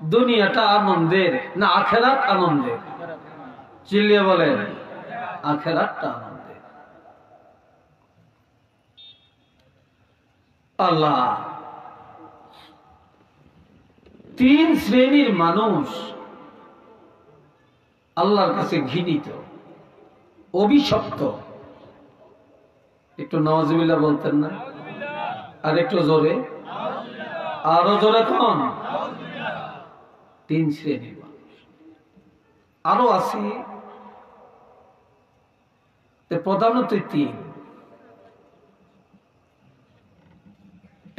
দুনিয়াটা আনন্দের না আখেরাত আনন্দের? চিল্লিয়ে বলেন, আখেরাতটা আনন্দের। আল্লাহ তিন শ্রেণীর মানুষ আল্লাহর কাছে ঘৃণিত, অভিশপ্ত। একটু নাউজুবিল্লাহ বলতেন না? আর একটু জোরে, আরো জোরে কোন? তিন শ্রেণীর মানুষ আরো আছে, প্রধানত তিন।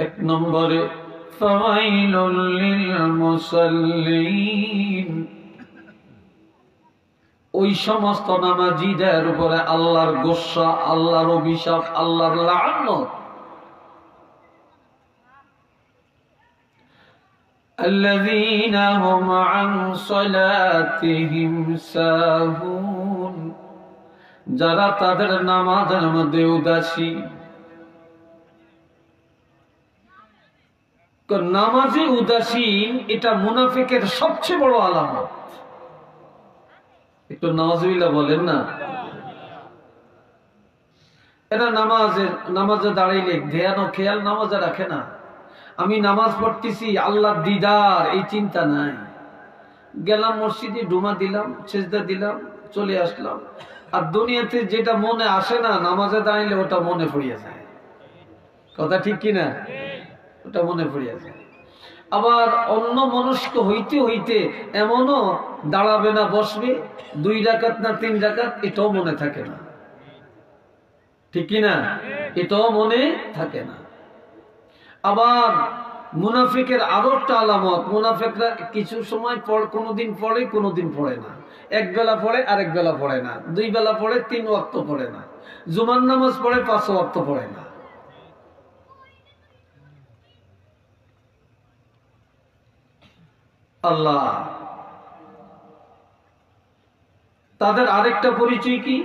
এক নম্বরে ফাওয়াইলুল লিল মুসাল্লিন, ওই সমস্ত নামাজীদের উপরে আল্লাহর গোসা, আল্লাহর অভিশাপ, আল্লাহর লানত। আল্লাযীনা হুম আন সালাতিহিম সাহুন, যারা তাদের নামাজের মধ্যে উদাসী। নামাজে উদাসীন এটা মুনাফিকের সবচেয়ে বড় আলামত। একটু নাউজুবিল্লাহ বলেন না? এরা নামাজে দাঁড়াইলে ধ্যান ও খেয়াল নামাজে রাখে না। আমি নামাজ পড়তেছি, আল্লাহর দিদার এই চিন্তা নাই। গেলাম মসজিদে, ডুমা দিলাম, সেজদা দিলাম, চলে আসলাম। আর দুনিয়াতে যেটা মনে আসে না, নামাজে দাঁড়াইলে ওটা মনে পড়িয়া যায়। কথা ঠিক কিনা? ওটা মনে পড়িয়া যায়। আবার অন্য মনস্ক হইতে হইতে এমনও দাঁড়াবে না, বসবে, 2 রাকাত না 3 রাকাত, এটাও মনে থাকে না। ঠিক কিনা? এটাও মনে থাকে না। আবার মুনাফিকের আরো একটা আলামত, মুনাফিকরা কিছু সময় কোনোদিন পড়ে, কোনোদিন পড়ে না। এক বেলা পড়ে, আরেক বেলা পড়ে না। 2 বেলা পড়ে, 3 ওয়াক্ত পড়ে না। জুমার নামাজ পড়ে, 5 ওয়াক্ত পড়ে না। আল্লাহ তাদের আরেকটা পরিচয় কি?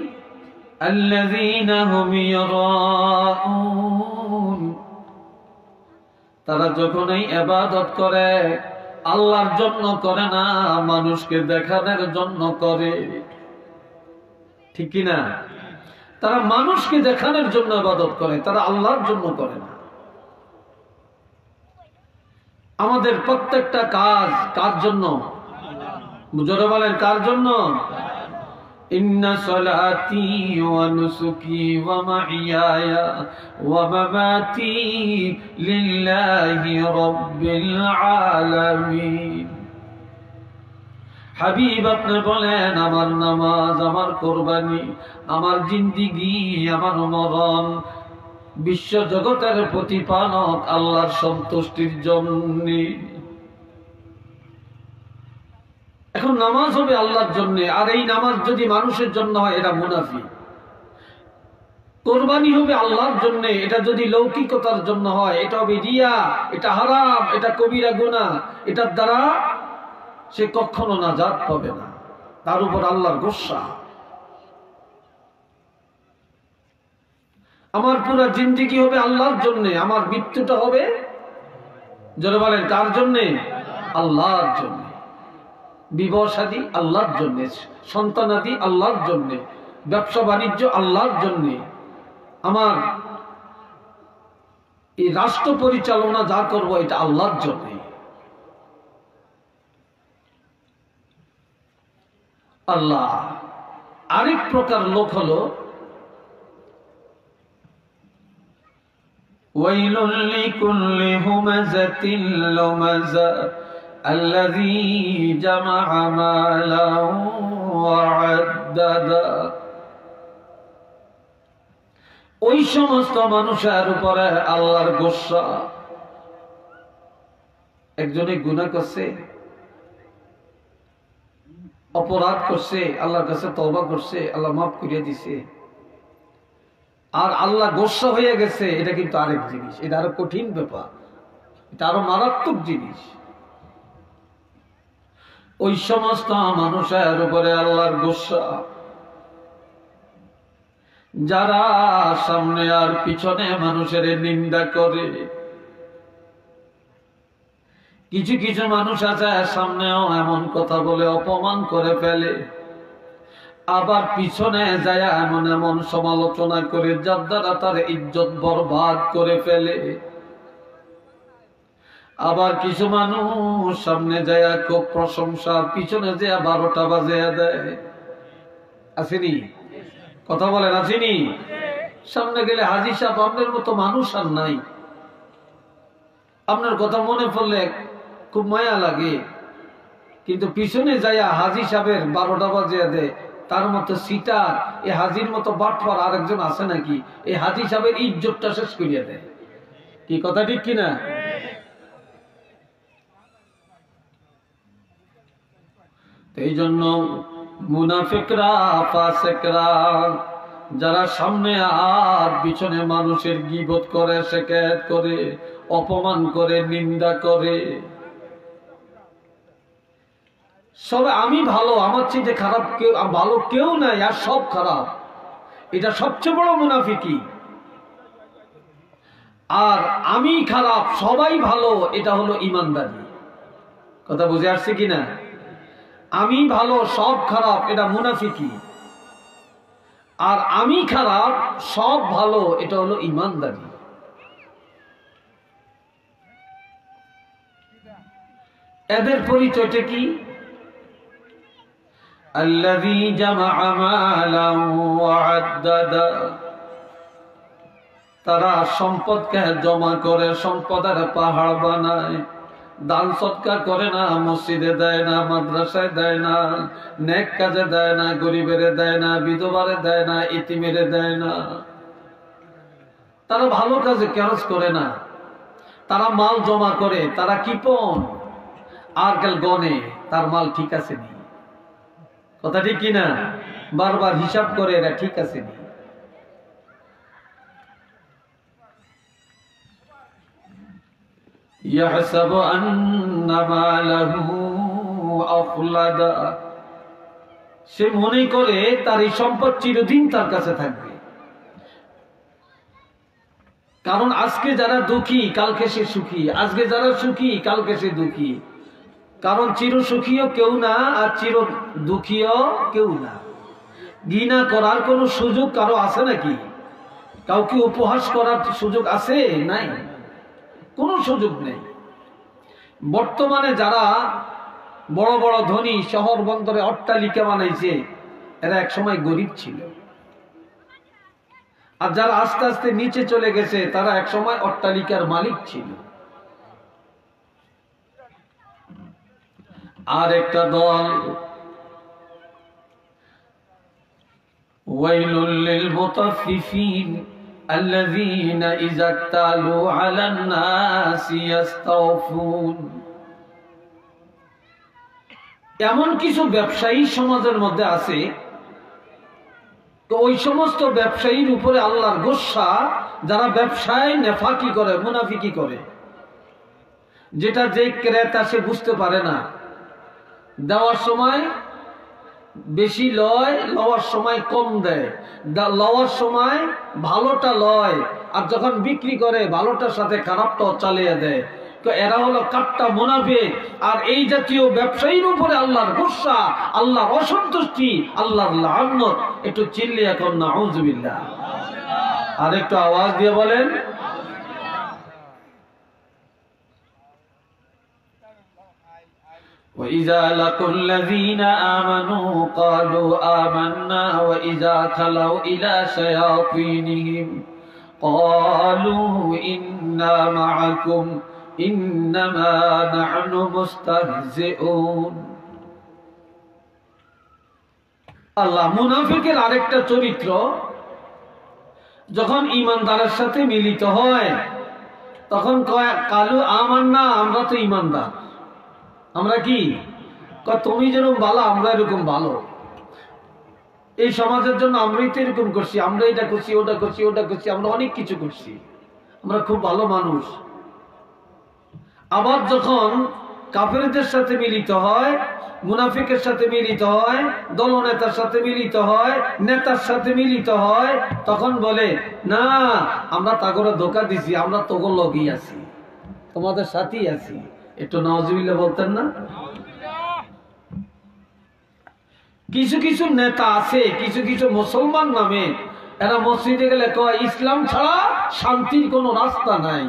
আল্লাযীনা হুম ইয়ারাউন, তারা যখন এই ইবাদত করে আল্লাহর জন্য করে না, মানুষকে দেখানোর জন্য করে। ঠিক কি না? তারা মানুষকে দেখানোর জন্য ইবাদত করে, তারা আল্লাহর জন্য করে না। আমাদের প্রত্যেকটা কাজ কার জন্য? জোরে বলেন, কার জন্য? ইন্না সলাতি ওয়া নুসুকি ওয়া মাহইয়ায়া ওয়া মামাতি লিল্লাহি রাব্বিল আলামিন। হাবিব আপনি বলেন, আমার নামাজ, আমার কুরবানি, আমার জিন্দেগি, আমার মরণ বিশ্ব জগতের প্রতিপালক আল্লাহর সন্তুষ্টির জন্য। এখন নামাজ হবে আল্লাহর জন্য, আর এই নামাজ যদি মানুষের জন্য হয় এটা মুনাফিক। কোরবানি হবে আল্লাহর জন্য, এটা যদি লৌকিকতার জন্য হয় এটা হবে রিয়া, এটা হারাম, এটা কবিরা গুনাহ। এটার দ্বারা সে কখনো নাজাত পাবে না, তার উপর আল্লাহর গোসা। আমার পুরো জিন্দেগি হবে আল্লাহর জন্য, আমার মৃত্যুটা হবে, যারা বলেন কার জন্য? আল্লাহর জন্য। বিবাহ শাদী আল্লাহর জন্য, সন্তানাদি আল্লাহর জন্য, ব্যবসা বাণিজ্য আল্লাহর জন্য, আমার এই রাষ্ট্র পরিচালনা যা করব এটা আল্লাহর জন্য। আল্লাহ আরেক প্রকার লোক হলো ওয়াইলুল লিকুল্লি হুমাযাতিল লুমাযা আল্লাযী জামাআ মালান ওয়া আদ্দাদা। ওই সমস্ত মানুষের উপরে আল্লাহর গোসা। একজনে গুনাহ করছে, অপরাধ করছে, আল্লাহর কাছে তওবা করছে, আল্লাহ মাফ করে দিছে, আর আল্লাহ গোসা হয়ে গেছে, এটা কিন্তু আরেক জিনিস। এটা আরো কঠিন ব্যাপার, এটা আরো মারাত্মক জিনিস। ওই সমস্ত মানুষের উপরে আল্লাহর গোসা যারা সামনে আর পিছনে মানুষের নিন্দা করে, কিছু কিছু মানুষ আছে সামনেও এমন কথা বলে অপমান করে ফেলে, আবার পিছনে যায় এমন এমন সমালোচনা করে যার দ্বারা তার ইজ্জত বরবাদ করে ফেলে। আবার কিছু মানুষ সামনে যায় খুব প্রশংসা, পিছনে যায় 12টা বাজে দেয়। আসেনি? কথা বলেন আসেনি? সামনে গেলে হাজী সাহেব আপনার মতো মানুষ আর নাই, আপনার কথা মনে পড়লে খুব মায়া লাগে, কিন্তু পিছনে যাইয়া হাজী সাহেবের 12টা বাজিয়ে দেয়। তার মতো সিটার এই হাজির মতো বাটপার আরেকজন আছে নাকি? এই হাজী সাহেবের ইজ্জতটা শেষ করিয়া দেয়। কি কথা ঠিক কিনা? এই জন্য মুনাফিকরা, ফাসিকরা যারা সামনে আর পিছনে মানুষের গীবত করে, শিকায়ত করে, অপমান করে, নিন্দা করে, সব আমি ভালো, আমার চেয়ে খারাপ কেউ ভালো কেউ নাই, আর সব খারাপ, এটা সবচেয়ে বড় মুনাফিকি। আর আমি খারাপ সবাই ভালো, এটা হলো ঈমানদারি। কথা বুঝে আসছে কিনা? আমি ভালো সব খারাপ, এটা মুনাফিকি। আর আমি খারাপ সব ভালো, এটা হলো ঈমানদারি। এদের পরিচয়টা কি? আল্লাযী জামাআ মালান ওয়া আদ্দাদা, তারা সম্পদকে জমা করে, সম্পদের পাহাড় বানায়, দান সদকা করে না, মসজিদে দেয় না, মাদ্রাসায় দেয় না, নেক কাজে দেয় না, গরিবের দেয় না, বিধবারে দেয় না, ইতিমেরে দেয় না। তারা ভালো কাজে খরচ করে না, তারা মাল জমা করে, তারা কিপন আর কাল গনে তার মাল ঠিক আছে নি। কথা ঠিক কিনা? বারবার হিসাব করে এরা ঠিক আছে নি। ইয়াহসাবু আন্না মালাহু আখলাদা, সে মনে করে তার এই সম্পদ চিরদিন তার কাছে থাকবে। কারণ আজকে যারা দুঃখী কালকে সে সুখী, আজকে যারা সুখী কালকে সে দুঃখী। কারণ চির সুখীও কেউ না, আর চির দুঃখীও কেউ না। ঘৃণা করার কোন সুযোগ কারো আছে নাকি? কাউকে উপহাস করার সুযোগ আছে? নাই, কোনো সুযোগ নেই। বর্তমানে যারা বড় বড় ধনী, শহর বন্দরে অট্টালিকা বানাইছে, এরা একসময় গরিব ছিল। আর যারা আস্তে আস্তে নিচে চলে গেছে, তারা একসময় অট্টালিকার মালিক ছিল। আর একটা দল, ওয়াইলুল লিল মুতাফফিফিন আল্লাযীনা ইযা ইক্তালু আলান নাসি ইস্তাওফুন। এমন কিছু ব্যবসায়ী সমাজের মধ্যে আছে, তো ওই সমস্ত ব্যবসায়ীর উপরে আল্লাহর গোসা, যারা ব্যবসায় নেফাকি করে, মুনাফিকি করে, যেটা যে ক্রেতা সে বুঝতে পারে না। দেওয়ার সময় বেশি লয়, লওয়ার সময় কম দেয়, লওয়ার সময় ভালোটা লয়, আর যখন বিক্রি করে ভালোটার সাথে খারাপটাও চালিয়ে দেয়। তো এরা হলো কাট্টা মুনাফিক। আর এই জাতীয় ব্যবসায়ীর উপরে আল্লাহর গুসা, আল্লাহর অসন্তুষ্টি, আল্লাহর লাআনত। একটু চিল্লিয়ে এখন নাউযুবিল্লাহ, আর একটু আওয়াজ দিয়ে বলেন। وَإِذَا لَقُوا الَّذِينَ آمَنُوا قَالُوا آمَنَّا وَإِذَا خَلَوْا إِلَى شَيَاطِينِهِمْ قَالُوا إِنَّا مَعَكُمْ إِنَّمَا نَحْنُ مُسْتَهْزِئُونَ। আল্লাহ মুনাফিকের আরেকটা চরিত্র, যখন ঈমানদারের সাথে মিলিত হয় তখন কয় কালু আমান্না, আমরা তো ঈমানদার। আমরা কি? তুমি যেরকম ভালো আমরা এরকম ভালো, এই সমাজের জন্য আমরাই তো এরকম করছি, আমরা এটা করছি, ওটা করছি, ওটা করছি, আমরা অনেক কিছু করছি, আমরা খুব ভালো মানুষ। আবার যখন কাফেরদের সাথে মিলিত হয়, মুনাফিকের সাথে মিলিত হয়, দলনেতার সাথে মিলিত হয়, নেতার সাথে মিলিত হয়, তখন বলে না আমরা তাগরে ধোকা দিছি, আমরা তোগর লগই আছি, তোমাদের সাথেই আছি, একটু নাউজুবিল্লাহ বলতেন না? কিছু কিছু নেতা আছে, কিছু কিছু মুসলমান নামে, এরা মসজিদে গেলে কয় ইসলাম ছাড়া শান্তির কোনো রাস্তা নাই।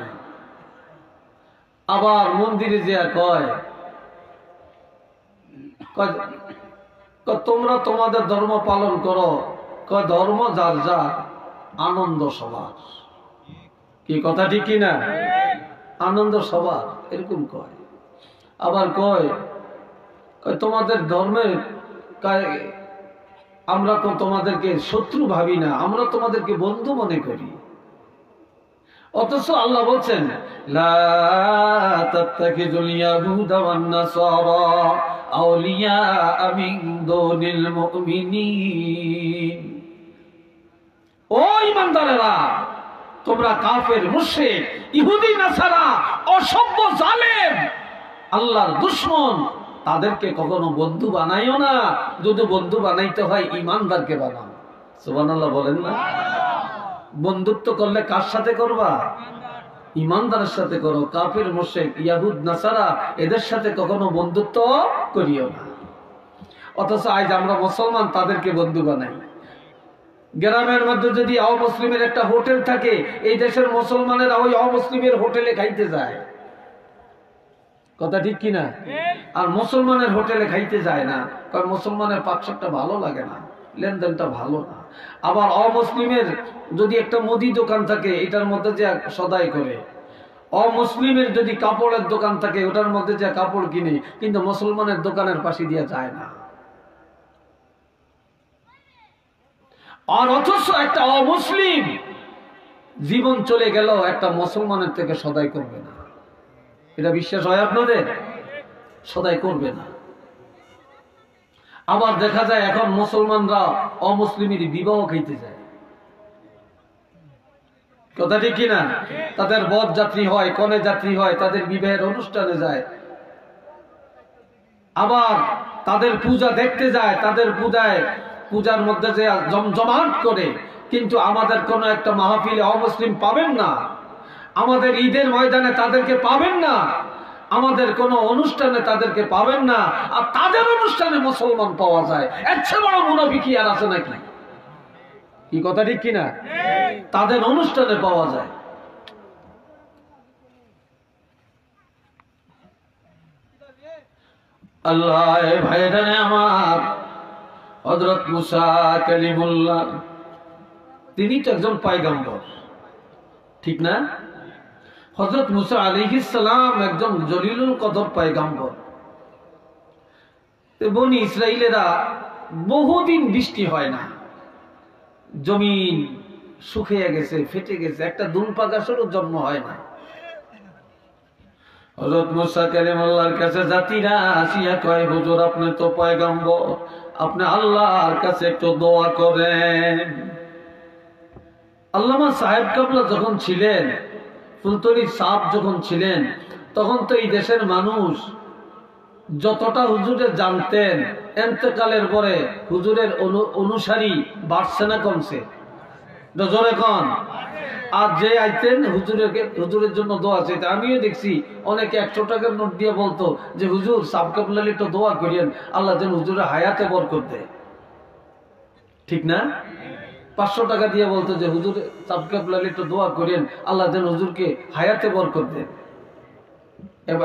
আবার মন্দিরে যে কয় তোমরা তোমাদের ধর্ম পালন করো, কয় ধর্ম যার যার, আনন্দ সবার। কি কথা ঠিক কিনা? আনন্দ সবার, এরকম কয়। আবার কয় তোমাদের ধর্মের আমরা তো তোমাদেরকে শত্রু ভাবি না, আমরা তোমাদেরকে বন্ধু মনে করি। অথচ আল্লাহ বলছেন লা তাত্তাখিযুল ইয়াহুদা ওয়ান নাসারা আউলিয়া মিন দুনিল মুমিনিন। ও ঈমানদারেরা, তোমরা কাফের, মুশরিক, ইহুদি, নাসারা, অসভ্য, জালেম, আল্লাহর দুশমন, তাদেরকে কখনো বন্ধু বানাইও না। যদি বন্ধু বানাইতে হয় ঈমানদারকে বানাও। সুবহানাল্লাহ বলেন না? বন্ধুত্ব করলে কার সাথে করবা? ঈমানদারের সাথে করো। কাফের, মুশরিক, ইয়াহুদ, নাসারা, এদের সাথে কখনো বন্ধুত্ব করিও না। অথচ আজ আমরা মুসলমান, তাদেরকে বন্ধু বানাই। গ্রামের মধ্যে যদি অমুসলিমের একটা হোটেল থাকে, এই দেশের মুসলমানেরা ওই অমুসলিমের হোটেলে খাইতে যায়। কথা ঠিক কিনা? আর মুসলমানের হোটেলে খাইতে যায় না, কারণ মুসলমানের পাকশাকটা ভালো লাগে না, লেনদেনটা ভালো না। আবার অমুসলিমের যদি একটা মুদি দোকান থাকে, এটার মধ্যে যে সদাই করে। অমুসলিমের যদি কাপড়ের দোকান থাকে, ওটার মধ্যে যে কাপড় কিনে, কিন্তু মুসলমানের দোকানের পাশে দিয়ে যায় না। আর অথচ একটা অমুসলিম জীবন চলে গেল, একটা মুসলমানের থেকে সদাই করবে না। এটা বিশ্বাস হয় আপনাদের? সদাই করবে না। আবার দেখা যায় এখন মুসলমানরা অমুসলিমের বিবাহ খাইতে যায়। কথা ঠিক কিনা? তাদের বর যাত্রী হয়, কনে যাত্রী হয়, তাদের বিবাহের অনুষ্ঠানে যায়। আবার তাদের পূজা দেখতে যায়, তাদের পূজার মধ্যে যে জমজমাট করে। কিন্তু আমাদের কোন একটা মাহফিলে অমুসলিম পাবেন না, আমাদের ঈদের ময়দানে তাদেরকে পাবেন না, আমাদের কোন অনুষ্ঠানে তাদেরকে পাবেন না। আর তাদের অনুষ্ঠানে মুসলমান পাওয়া যায়। এর চেয়ে বড় মুনাফিকি আর আছে নাকি? কি কথা ঠিক কিনা? তাদের অনুষ্ঠানে পাওয়া যায়। আল্লাহ ভাইরা আমার, হযরত মুসা কালিমুল্লাহ, তিনি তো একজন পয়গম্বর, ঠিক না? হযরত মুসা আলাইহিস সালাম একজন জলিলুল কদর পয়গম্বর। বনি ইসরাইলেরা বহুদিন বৃষ্টি হয় না, জমিন শুকিয়ে গেছে, ফেটে গেছে, একটা দুম্পা গাছেরও জন্ম হয় না। হযরত মুসা কালিমুল্লাহর কাছে জাতিরা আসিয়া কয়, হুজুর আপনি তো পয়গম্বর, আপনি আল্লাহর কাছে একটু দোয়া করেন। আল্লামা সাহেব কাবলা যখন ছিলেন, ফুলতলি সাহেব যখন ছিলেন, তখন তো এই দেশের মানুষ যতটা হুজুরের জানতেন, এন্তেকালের পরে হুজুরের অনুসারী বাড়ছে না কমছে? জোরে কোন? আর যে আইতেন হুজুরের জন্য দোয়া চাইতে, আমিও দেখছি অনেকে 100 টাকার নোট দিয়ে বলতো যে হুজুর সাহেব কাবলা একটু দোয়া করিয়েন, আল্লাহ যেন হুজুরের হায়াতে বরকত দেয়, ঠিক না? 500 টাকা দিয়ে বলতো যে হুজুর সাহেব কাবলা একটু দোয়া করিয়েন, আল্লাহ যেন হুজুরকে হায়াতে বরকত দেয়।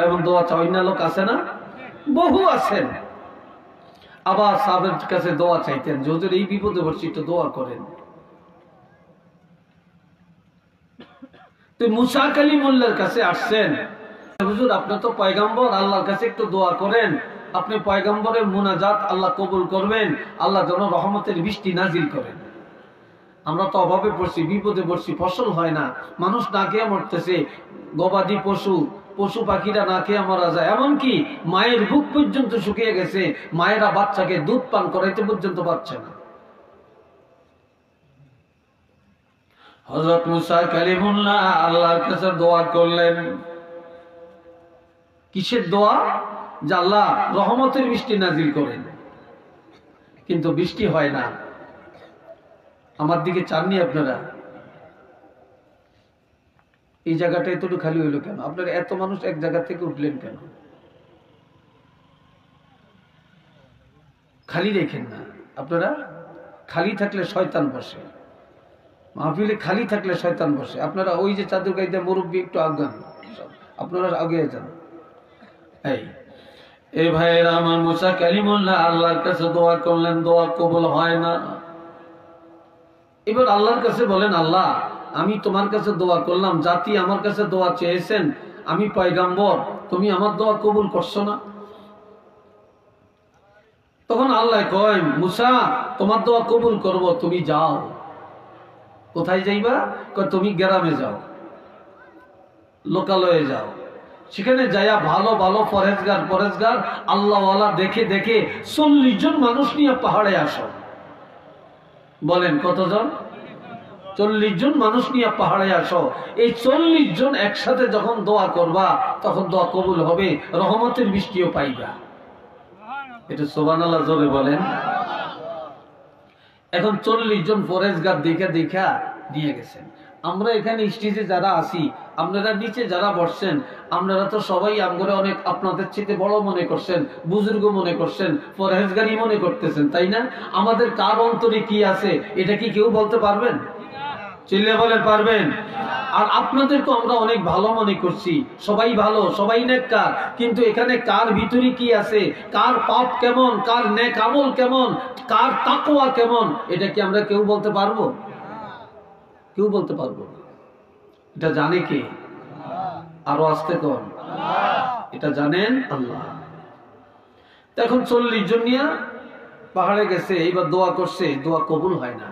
এমন দোয়া চাই না লোক আছে না? বহু আছেন। আবার সাহেবের কাছে দোয়া চাইতেন যে হুজুর এই বিপদে পড়ছি, একটু দোয়া করেন। তো মুসা কালিমুল্লাহর কাছে আসছেন, হুজুর আপনি তো পয়গম্বর, আল্লাহর কাছে একটু দোয়া করেন, আপনি পয়গম্বরের মুনাজাত আল্লাহ কবুল করবেন, আল্লাহ যেন রহমতের বৃষ্টি নাজিল করেন। আমরা তো অভাবে পড়ছি, বিপদে পড়ছি, ফসল হয় না, মানুষ না খেয়ে মরতেছে, গবাদি পশু পাখিরা না খেয়ে মারা যায়, এমনকি মায়ের বুক পর্যন্ত শুকিয়ে গেছে, মায়েরা বাচ্চাকে দুধ পান করাইতে পর্যন্ত পারছে না। হযরত মুসা কালিমুল্লাহ আল্লাহর কাছে দোয়া করলেন। কিসের দোয়া? যে আল্লাহ রহমতের বৃষ্টি নাজিল করেন। কিন্তু বৃষ্টি হয় না। আমার দিকে চাননি আপনারা? এই জায়গাটা এতটুকু খালি হইলো কেন? আপনারা এত মানুষ এক জায়গা থেকে উঠলেন কেন? খালি রেখেন না। আপনারা খালি থাকলে শয়তান বসে, মাহফিলে খালি থাকলে শয়তান বসে। আপনারা ওই যে চাদর গাইতে মুরব্বী একটু আগান, আপনারা আগে যান। এই ভাইয়েরা আমার, মুসা কালিমুল্লাহ আল্লাহর কাছে দোয়া করলেন, দোয়া কবুল হয় না। এবার আল্লাহর কাছে বলেন, আল্লাহ আমি তোমার কাছে দোয়া করলাম, জাতি আমার কাছে দোয়া চেয়েছেন, আমি পয়গাম্বর, তুমি আমার দোয়া কবুল করছো না। তখন আল্লাহ কয়, মুসা তোমার দোয়া কবুল করব, তুমি যাও। কোথায় যাইবা? কয় তুমি গ্রামে যাও, লোকালয়ে যাও, সেখানে যাইয়া ভালো ভালো পরেজগার আল্লাহওয়ালা দেখে দেখে 40 জন মানুষ নিয়ে পাহাড়ে আসো। বলেন কতজন? 40 জন মানুষ নিয়ে পাহাড়ে আসো। এই 40 জন একসাথে যখন দোয়া করবা তখন দোয়া কবুল হবে, রহমতের বৃষ্টিও পাইবা। এটা সুবহানাল্লাহ জোরে বলেন। এখন 40 জন পরেজগার দেখা দেখা নিয়ে গেছেন। আমরা এখানে স্টেজে যারা আছি, আপনারা নিচে যারা বসছেন, আপনারা তো সবাই আমগরে অনেক আপনাদের চেয়ে বড় মনে করছেন, বুজুর্গ মনে করছেন, পরহেজগারি মনে করতেছেন, তাই না? আমাদের কার অন্তরে কি আছে এটা কি কেউ বলতে পারবেন? চিল্লে বলেন পারবেন? আর আপনাদের তো আমরা অনেক ভালো মনে করছি, সবাই ভালো, সবাই নেককার, কিন্তু এখানে কার ভিতরে কি আছে, কার পাপ কেমন, কার নেক আমল কেমন, কার তাকওয়া কেমন, এটা কি আমরা কেউ বলতে পারবো? কেউ বলতে পারবো না। এটা জানে কে? আরো আসতে কোন? এটা জানেন আল্লাহ। এখন 40 জন নিয়ে পাহাড়ে গেছে, এইবার দোয়া করছে, দোয়া কবুল হয় না,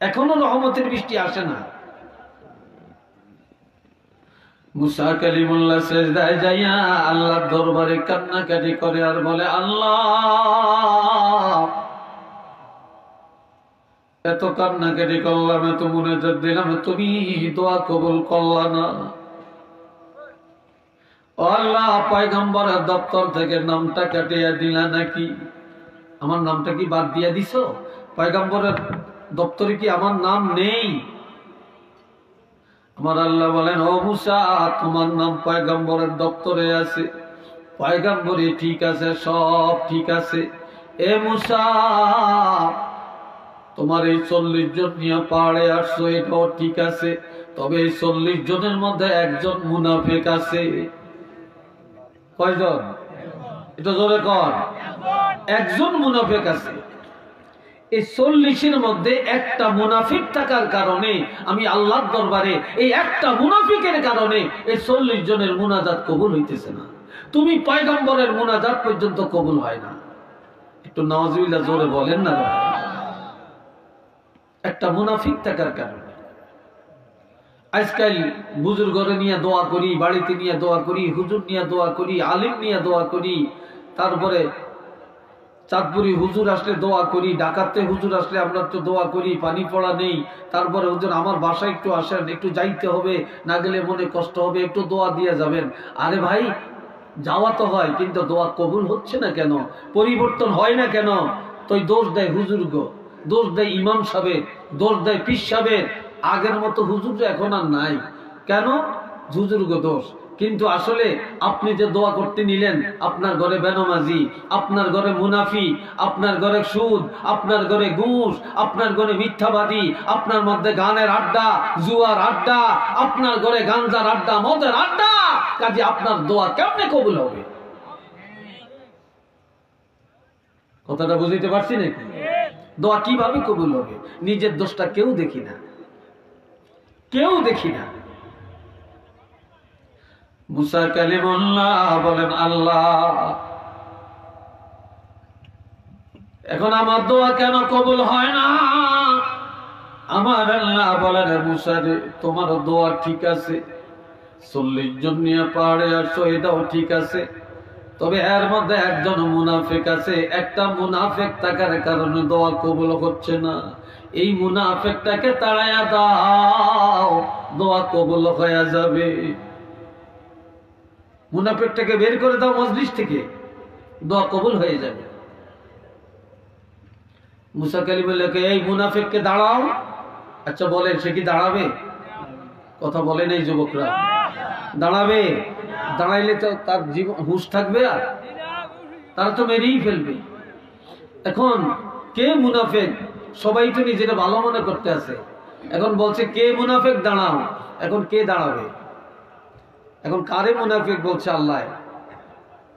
এখনো রহমতের বৃষ্টি আসে না। মুসা কালিমুল্লাহ সিজদায় যাইয়া আল্লাহর দরবারে কান্নাকাটি করে আর বলে, আল্লাহ এত কান্নাকাটি করলাম, এত মুনাজাত দিলাম, তুমি দোয়া কবুল করলা না। আল্লাহ পয়গম্বরের দপ্তর থেকে নামটা কাটিয়ে দিলা নাকি? আমার নামটা কি বাদ দিয়া দিছো? পয়গম্বরের দপ্তরে কি আমার নাম নেই? আমার আল্লাহ বলেন, ও মুসা তোমার নাম পয়গম্বরের দপ্তরে আছে, পয়গম্বরে ঠিক আছে, সব ঠিক আছে। এ মুসা তোমার এই 40 জন নিয়ে পাহাড়ে আসছো, এটাও ঠিক আছে, তবে এই 40 জনের মধ্যে একজন মুনাফিক আছে। কয়জন? এটা জোরে কর। একজন মুনাফিক আছে। এই 40-এর মধ্যে একটা মুনাফিক থাকার কারণে আমি আল্লাহর দরবারে এই একটা মুনাফিকের কারণে এই 40 জনের মুনাজাত কবুল হইতেছে না। তুমি পয়গম্বরের মুনাজাত পর্যন্ত কবুল হয় না। একটু নাউজুবিল্লাহ জোরে বলেন না। একটা মুনাফিক থাকার কারণে আজকাল বুজুর্গরে নিয়ে দোয়া করি, বাড়িতে নিয়ে দোয়া করি, হুজুর নিয়ে দোয়া করি, আলিম নিয়ে দোয়া করি, তারপরে চাঁদপুরি হুজুর আসলে দোয়া করি, ডাকাতে হুজুর আসলে আমরা তো দোয়া করি, পানি পড়া নেই, তারপরে হুজুর আমার বাসায় একটু আসেন, একটু যাইতে হবে, না গেলে মনে কষ্ট হবে, একটু দোয়া দিয়ে যাবেন। আরে ভাই যাওয়া তো হয়, কিন্তু দোয়া কবুল হচ্ছে না কেন, পরিবর্তন হয় না কেন? তো দোষ দেয় হুজুরগো, দোষ দেয় ইমাম সাহেব, দোষ দেয় পীর সাহেব। আগের মতো হুজুর এখন আর নাই, কেন? হুজুরগো দোষ। কিন্তু আসলে আপনি যে দোয়া করতে নিলেন, আপনার ঘরে বেনমাজি, আপনার ঘরে মুনাফি, আপনার ঘরে সুদ, আপনার ঘরে ঘুষ, আপনার ঘরে মিথ্যাবাদী, আপনার মধ্যে গানের আড্ডা, জুয়ার আড্ডা, আপনার ঘরে গাঞ্জার আড্ডা, মদের আড্ডা, কাজে আপনার দোয়া কেমনে কবুল হবে? কথাটা বুঝতে পারছি নাকি? দোয়া কিভাবে কবুল হবে? নিজের দোষটা কেউ দেখি না, কেউ দেখি না। মুসা কালিমুল্লাহ বলেন, আল্লাহ এখন আমার দোয়া কেন কবুল হয় না? আমার আল্লাহ বলেন, মুসা রে তোমার দোয়া ঠিক আছে, 40 জন নিয়ে পাহাড়ে আসছো, এটাও ঠিক আছে, তবে এর মধ্যে একজন মুনাফিক আছে। একটা মুনাফিক থাকার কারণে দোয়া কবুল হচ্ছে না। এই মুনাফিকটাকে তাড়াইয়া দাও, দোয়া কবুল হয়ে যাবে। মুনাফিকটাকে বের করে দাও মজলিস থেকে, দোয়া কবুল হয়ে যাবে। মুসা কালিমুল্লাহকে এই মুনাফিককে দাঁড়াও। আচ্ছা বলেন, সে কি দাঁড়াবে? কথা বলেন এই যুবকরা, দাঁড়াবে? দাঁড়াইলে তো তার জীবন হুঁশ থাকবে? আর তারা তো মেরেই ফেলবে। এখন কে মুনাফেক? সবাই তো নিজেরা ভালো মনে করতে আছে। এখন বলছে কে মুনাফেক, দাঁড়াও। এখন কে দাঁড়াবে? এখন কারে মুনাফেক বলছে আল্লাহ?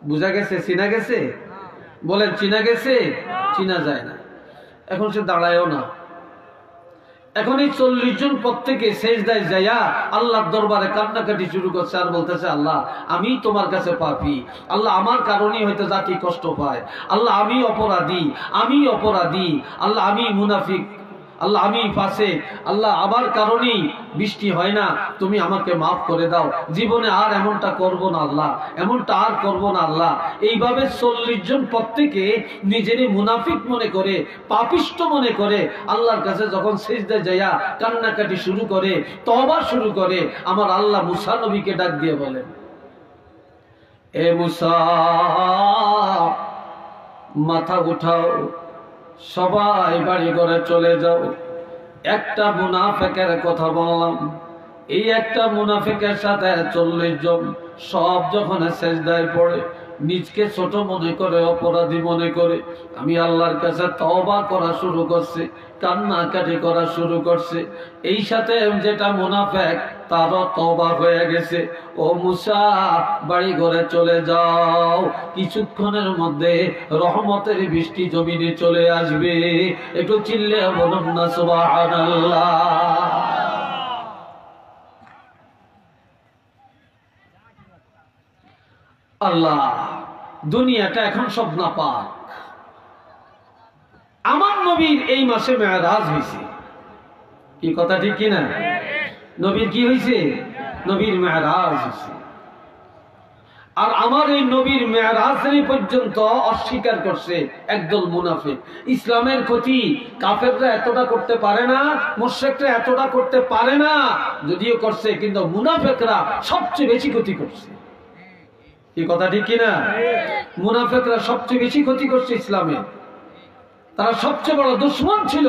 বুঝা গেছে? চিনা গেছে? বলেন চিনা গেছে? চিনা যায় না। এখন সে দাঁড়ায়ও না। এখন এই 40 জন প্রত্যেকে সেজদায় যাইয়া আল্লাহর দরবারে কান্নাকাটি শুরু করছে আর বলতেছে, আল্লাহ আমি তোমার কাছে পাপী, আল্লাহ আমার কারণেই হয়তো জাতি কষ্ট পায়, আল্লাহ আমি অপরাধী, আমি অপরাধী, আল্লাহ আমি মুনাফিক, আল্লাহ আমি ফাসিক, আল্লাহ আমার কারণেই বৃষ্টি হয় না, তুমি আমাকে মাফ করে দাও, জীবনে আর এমনটা করব না আল্লাহ, এমনটা আর করব না আল্লাহ। এইভাবে 40 জন প্রত্যেকে নিজেরই মুনাফিক মনে করে, পাপিষ্ট মনে করে আল্লাহর কাছে যখন সিজদায় যাইয়া কান্নাকাটি শুরু করে, তওবা শুরু করে, আমার আল্লাহ মুসা নবীকে ডাক দিয়ে বলেন, এ মুসা মাথা উঠাও, সবাই বাড়ি ঘরে চলে যাও। একটা মুনাফিকের কথা বললাম, এই একটা মুনাফিকের সাথে 40 জন সব যখন সিজদায় পড়ে নিজকে ছোট মনে করে, অপরাধী মনে করে আমি আল্লাহর কাছে তওবা করা শুরু করছে, কান্নাকাটি করা শুরু করছে। এই সাথে যেটা মুনাফিক তারও তওবা হয়ে গেছে। ও মুসা বাড়ি ঘরে চলে যাও, কিছুক্ষণের মধ্যে রহমতের বৃষ্টি জমিনে চলে আসবে। একটু চিল্লে বলুন না সুবহানাল্লাহ। আল্লাহ, দুনিয়াটা এখন সব নাপাক। আমার নবীর এই মাসে মেরাজ হয়েছে, কি কথা ঠিক কিনা? নবীর কি হয়েছে? নবীর মেরাজ হয়েছে। আর আমার এই নবীর মেরাজের পর্যন্ত অস্বীকার করছে একদল মুনাফিক। ইসলামের ক্ষতি কাফেররা এতটা করতে পারে না, মুশরিকরা এতটা করতে পারে না, যদিও করছে, কিন্তু মুনাফিকরা সবচেয়ে বেশি ক্ষতি করছে। এই কথা ঠিক কিনা? মুনাফিকরা সবচেয়ে বেশি ক্ষতি করছে ইসলামে, তারা সবচেয়ে বড় দুশমন ছিল।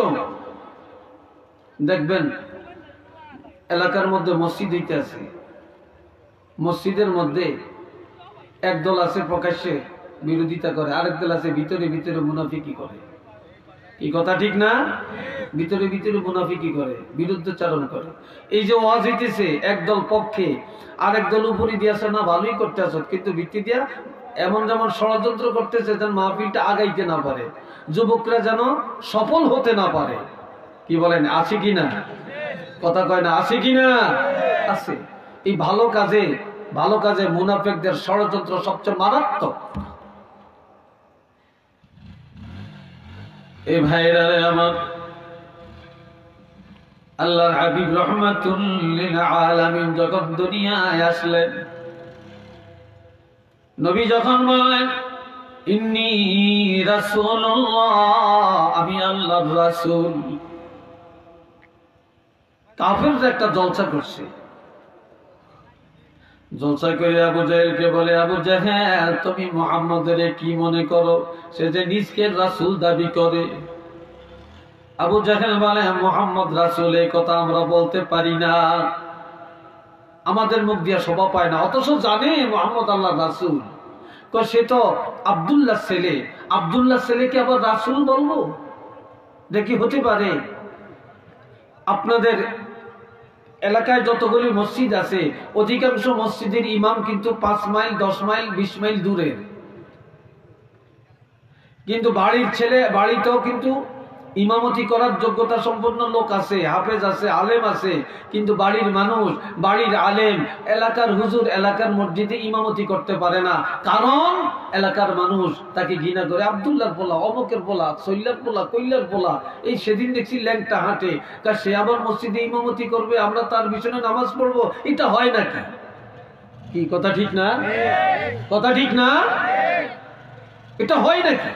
দেখবেন এলাকার মধ্যে মসজিদ হইতে আছে, মসজিদের মধ্যে একদল আছে প্রকাশ্যে বিরোধিতা করে, আরেক দল আছে ভিতরে ভিতরে মুনাফিকি করে। এই কথা ঠিক না? ভিতরে ভিতরে মুনাফিকি করে, বিরুদ্ধাচারণ করে। এই যে ওয়াজ হইতেছে, একদল পক্ষে আরেক দল উপরে দিয়েছে, না ভালোই করতে আসত, কিন্তু ভিত্তি দিয়া এমন যেমন ষড়যন্ত্র করতেছে যেন মাহফিলটা আগাইতে না পারে, যুবকরা যেন সফল হতে না পারে। কি বলেন, আছে কিনা? কথা কয় না, আছে কিনা? আছে। এই ভালো কাজে মুনাফিকদের ষড়যন্ত্র সবচেয়ে মারাত্মক। এই ভাইরা আমার, আল্লাহর হাবিব রাহমাতুল লিল আলামিন যখন দুনিয়ায় আসলেন, নবী যখন বললেন ইন্নী রাসূলুল্লাহ, আমি আল্লাহর রাসূল, কাফেররা একটা জলসা করছে। জলসা করে আবু জাহেলকে বলে, আবু জাহেল তুমি মুহাম্মদের কি মনে করো? সে যে নিজকে রাসূল দাবি করে। আবু জাহেল বলে, মুহাম্মদ রাসূল এই কথা আমরা বলতে পারি না, আমাদের মুখ দিয়ে শোভা পায় না, অথচ জানে মুহাম্মদ আল্লাহর রাসূল। সে তো আব্দুল্লাহ ছেলে, আব্দুল্লাহ ছেলেকে আবার রাসূল বলবো? দেখি হতে পারে? আপনাদের এলাকায় যতগুলি মসজিদ আছে, অধিকাংশ মসজিদের ইমাম কিন্তু 5 মাইল 10 মাইল 20 মাইল দূরে, কিন্তু বাড়ির ছেলে বাড়িতেও কিন্তু ইমামতি করার যোগ্যতা সম্পন্ন লোক আছে, হাফেজ আছে, আলেম আছে, কিন্তু বাড়ির মানুষ, বাড়ির আলেম, এলাকার হুজুর এলাকার মসজিদে ইমামতি করতে পারে না। কারণ এলাকার মানুষ তাকে ঘৃণা করে, আব্দুল্লাহর পোলা, অমকের পোলা, সৈল্লার পোলা, কৈলার পোলা। এই সেদিন দেখছি ল্যাংটা হাঁটে, তা সে আবার মসজিদে ইমামতি করবে, আমরা তার পিছনে নামাজ পড়বো, এটা হয় নাকি? কি কথা ঠিক না? কথা ঠিক না? এটা হয় নাকি?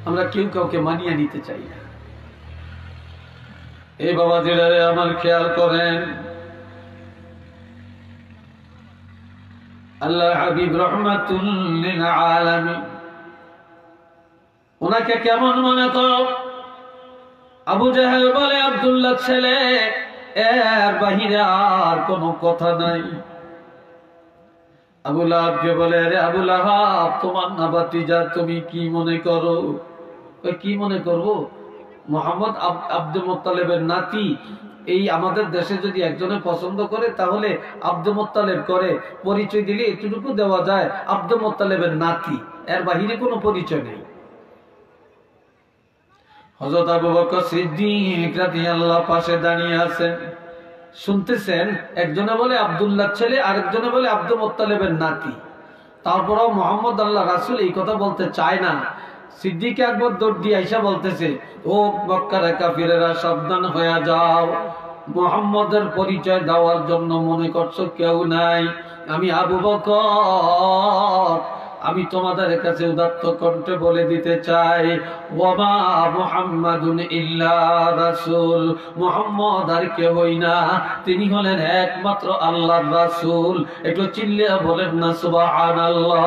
আমরা কেউ কাউকে মানিয়ে নিতে চাই না। এই বাবা দিলারে আমার খেয়াল করেন, আল্লাহ হাবিব রাহমাতুল লিল আলামিন, ওনাকে কেমন মনে করো? আবু জাহেল বলে আব্দুল্লাহ ছেলে, এর বাহিরে আর কোনো কথা নাই। আবু লাহাবকে বলে, রে আবু লাহাব, তোমার না ভাতিজা, তুমি কি মনে করো? কি মনে করবো? মোহাম্মদ আব্দুল মুত্তালিবের নাতি। এই আমাদের দেশে যদি একজনে পছন্দ করে তাহলে আব্দুল মুত্তালিব করে, পরিচয় দিলে এতটুকু দেওয়া যায় আব্দুল মুত্তালিবের নাতি, এর বাহিরে কোনো পরিচয় নেই। হযরত আবু বকর সিদ্দিক রাদিয়াল্লাহু পাশে দাঁড়িয়ে আছেন, শুনতেছেন। একজনে বলে আব্দুল্লাহ ছেলে, আরেকজনে বলে আব্দুল মুত্তালিবের নাতি। তারপরও মোহাম্মদ আল্লাহ রাসূল এই কথা বলতে চায় না। সিদ্দিক আকবর দৌড় দিয়ে আইসা বলতেছে, ও মক্কার কাফিরেরা, সাবধান হয়ে যাও, মুহাম্মদের পরিচয় দেওয়ার জন্য মনে করছো কেউ নাই। আমি আবু বকর, আমি তোমাদের কাছে উদাত্ত কণ্ঠে বলে দিতে চাই, ওয়ামা মুহাম্মাদুন ইল্লা রাসূল, মুহাম্মদ আর কেউই না, তিনি হলেন একমাত্র আল্লাহর রাসূল। একটু চিল্লিয়ে বলেন না সুবহানাল্লাহ।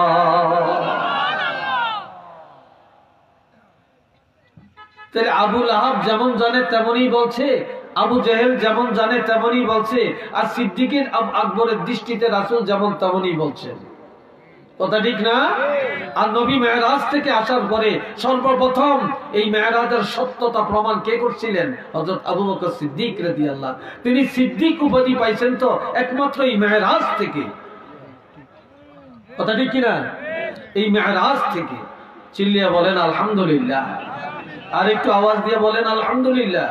তাহলে আবু লাহাব যেমন জানে তেমনই বলছে, আবু জেহেল যেমন জানে তেমনই বলছে, আর সিদ্দিকের আকবরের দৃষ্টিতে রাসূল যেমন তেমনই বলছেন। কথা ঠিক না? আর নবী মেরাজ থেকে আসার পরে সর্বপ্রথম এই মেরাজের সত্যতা প্রমাণ কে করছিলেন? হযরত আবু বকর সিদ্দিক রাদিয়াল্লাহু। তিনি সিদ্দিক উপাধি পাইছেন তো একমাত্র এই মেরাজ থেকে। কথা ঠিক কিনা? এই মেরাজ থেকে। চিল্লিয়া বলেন আলহামদুলিল্লাহ। আর একটু আওয়াজ দিয়ে বলেন আলহামদুলিল্লাহ।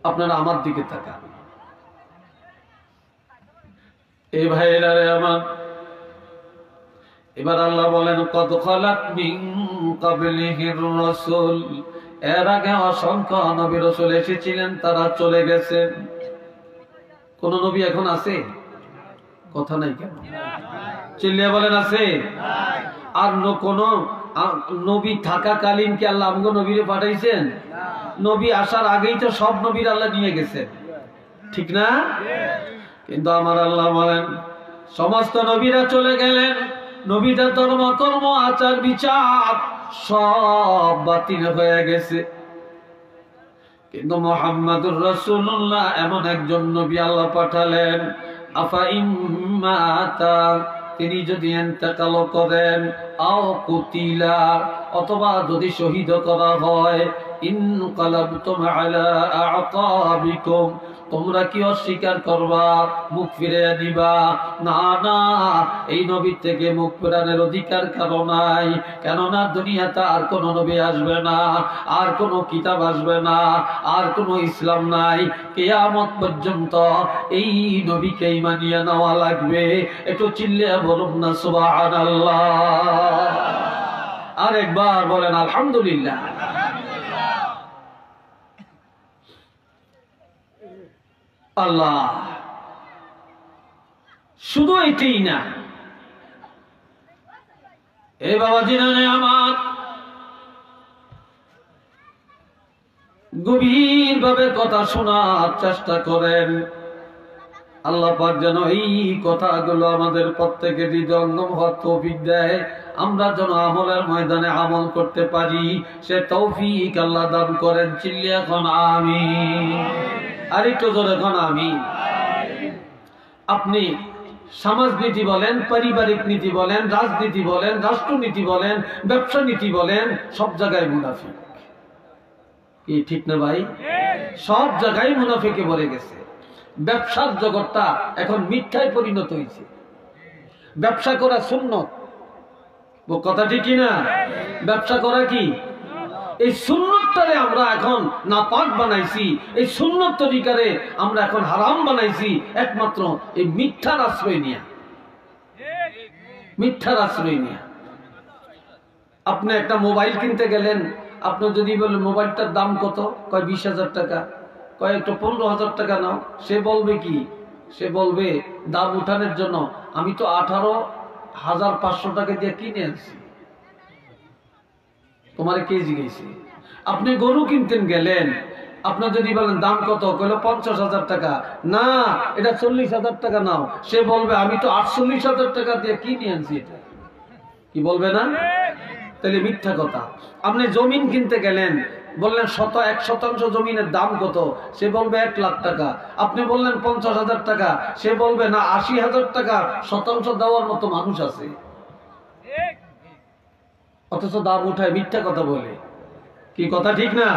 আপনারা আমার দিকে তাকান। এই ভাইরা রে আমার, এবার আল্লাহ বলেন, কদ খালাত মিন ক্বাবলিহির রাসূল, এর আগে অসংখ্য নবী রাসূল এসেছিলেন, তারা চলে গেছেন। কোন নবী এখন আছে? কথা নাই কেন? চিল্লিয়ে বলেন আছে? আর কোন নবী থাকাকালীন কি আল্লাহ আমগো নবীরে পাঠাইছেন? নবী আসার আগেই তো সব নবীর আল্লাহ নিয়ে গেছেন, ঠিক না? কিন্তু আমার আল্লাহ বলেন, সমস্ত নবীরা চলে গেলেন, নবীদের ধর্ম কর্ম আচার বিচার সব বাতিল হয়ে গেছে। কিন্তু মুহাম্মাদুর রাসূলুল্লাহ এমন একজন নবী আল্লাহ পাঠালেন, আফা ইম্মাতা, তিনি যদি ইন্তেকাল করেন, আও কুতিলা, অথবা যদি শহীদ করা হয়, ইনকালাবতুম আলা আ'কাবিকুম, তোমরা কি অস্বীকার করবা, মুখ ফিরে নিবা? না না, এই নবী থেকে মুখ ফেরানোর অধিকার কারো নাই। কেননা দুনিয়াতে আর কোন নবী আসবে না, আর কোন কিতাব আসবে না, আর কোন ইসলাম নাই। কিয়ামত পর্যন্ত এই নবীকেই মানিয়ে নেওয়া লাগবে। একটু চিল্লিয়ে বলুন না সুবহানাল্লাহ। আর একবার বলেন আলহামদুলিল্লাহ। আল্লাহ শুধু এটাই না, এ বাবা জিনানে আমার, গভীর ভাবে কথা শোনার চেষ্টা করেন। আল্লাহ পাক যেন এই কথাগুলো আমাদের প্রত্যেকের হৃদয়ঙ্গম হওয়ার তৌফিক দেয়, আমরা যেন আমলের ময়দানে আমল করতে পারি, সে তৌফিক আল্লাহ দান করেন। চিল্লিয়ে এখন আমিন। আরেকটু জোরে এখন আমিন। আপনি সমাজনীতি বলেন, পারিবারিক নীতি বলেন, রাজনীতি বলেন, রাষ্ট্রনীতি বলেন, ব্যবসা নীতি বলেন, সব জায়গায় মুনাফিক। কি ঠিক না ভাই? সব জায়গায় মুনাফিকে ভরে গেছে। ব্যবসার জগৎটা এখন মিথ্যায় পরিণত হয়েছে। ব্যবসা করা সুন্নত, ও কথা ঠিক না? ব্যবসা করা কি? এই সুন্নতটারে আমরা এখন নাপাক বানাইছি, এই সুন্নত তরিকারে আমরা এখন হারাম বানাইছি, একমাত্র এই মিথ্যার আশ্রয় নিয়ে। মিথ্যার আশ্রয় নিয়ে আপনি একটা মোবাইল কিনতে গেলেন, আপনি যদি বলেন মোবাইলটার দাম কত, কয় 20,000 টাকা, কয় একটু 15,000 টাকা নাও, সে বলবে কি? সে বলবে দাম উঠানোর জন্য আমি তো 18,500 টাকা দিয়ে কিনে আনছি, তোমার কে জিজ্ঞেস? আপনি গরু কিনতেন গেলেন, আপনার যদি বলেন দাম কত, কইলো 50,000 টাকা, না এটা 40,000 টাকা নাও, সে বলবে আমি তো 48,000 টাকা দিয়ে কিনে আনছি। এটা কি বলবে না? তাহলে মিথ্যা কথা। আপনি জমিন কিনতে গেলেন, বললেন 1% জমিনের দাম কত, সে বলবে 1 লাখ টাকা। আপনি বললেন 50,000 টাকা, সে বলবে না 80,000 টাকা শতাংশ দেওয়ার মতো মানুষ আছে, অথচ দাম উঠায় মিথ্যা কথা বলে। কি কথা ঠিক না?